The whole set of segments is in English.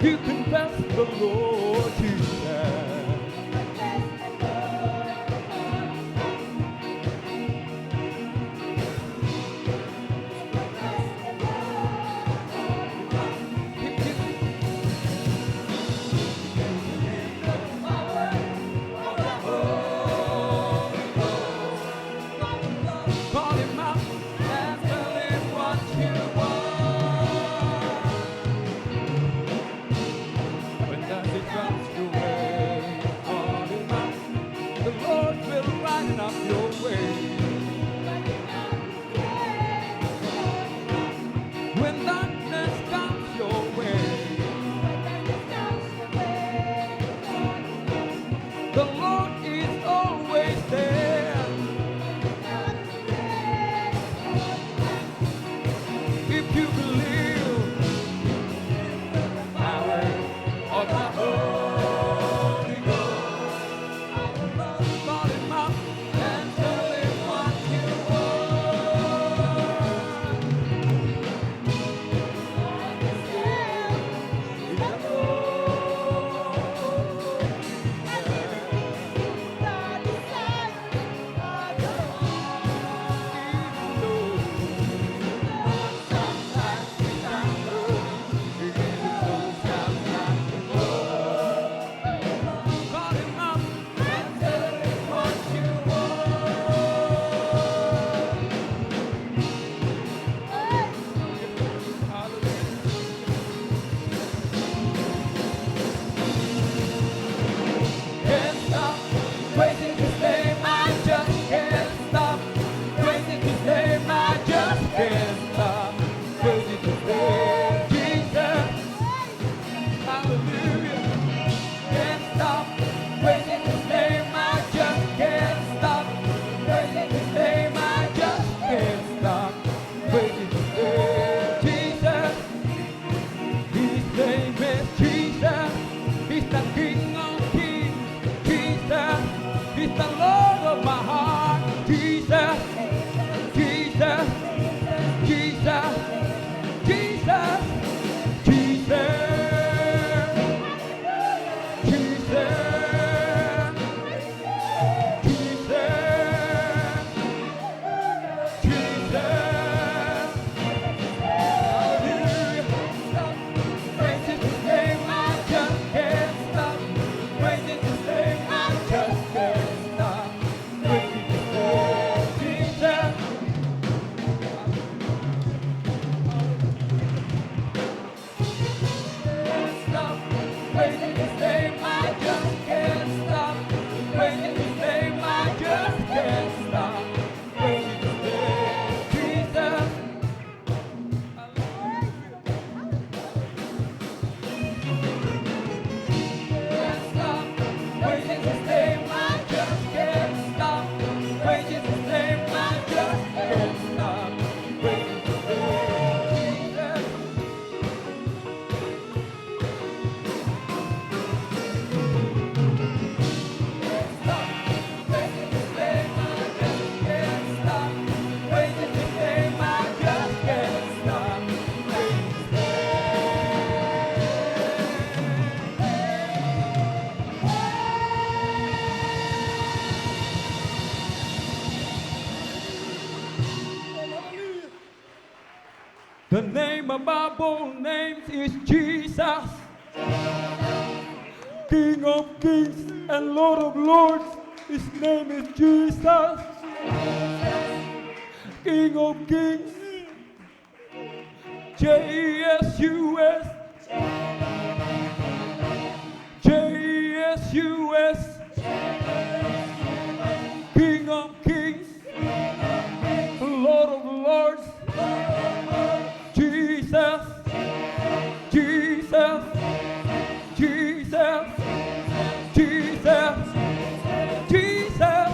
You confess the Lord Jesus. Call him out and tell him what you want. When nothing comes your way, call him out. The Lord will lighten up your way. When darkness comes your way, the Lord is always there. If you believe the power of the Holy Ghost, call him up and tell him what you want. Call him up and tell him what you can't stop praising his name, I just can't stop praising his name, I just can't stop praising his name, Jesus, hallelujah. Can't stop praising his name, I just can't stop praising his name, I just can't stop praising his name, Jesus. His name is Jesus. He's the King of Kings. Jesus. He's the Lord of my heart. Jesus. Jesus. Jesus. Jesus. Jesus. Jesus. Jesus. Jesus. Hallelujah. Praising his name, I just can't stop. Praising his name, I just can't stop. Praising his name, Jesus. Can't stop. Praising his name, I just can't stop. Praising his name, I just can't stop. Praising his name, Jesus. Can't stop praising his name, I just can't stop praising his name, I just can't stop praising his name, Jesus. Can't stop praising his name, I just can't stop praising his name, I just can't stop praising his name. The name above all names is Jesus, King of kings and Lord of lords. His name is Jesus, King of kings, J-E-S-U-S, J-E-S-U-S, King of kings, Lord of lords, Jesus, Jesus, Jesus, Jesus, Jesus,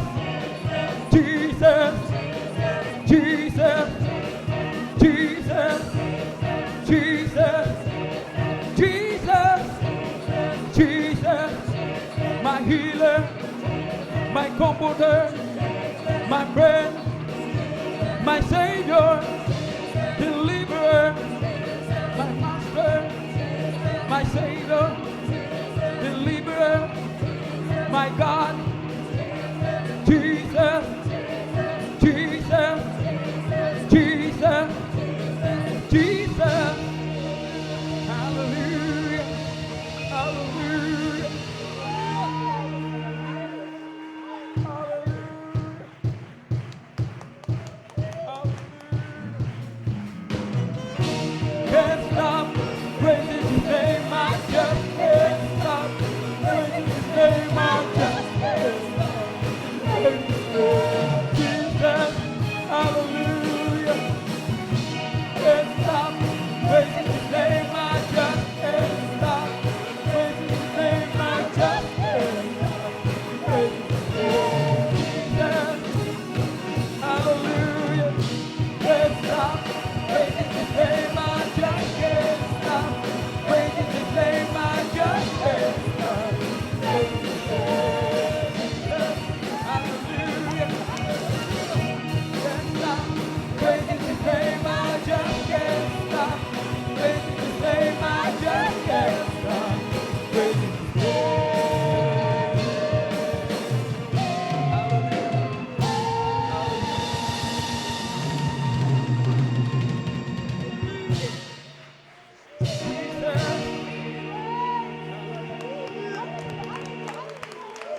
Jesus, Jesus, Jesus, Jesus, Jesus, Jesus, my healer, my comforter, my friend, my Savior,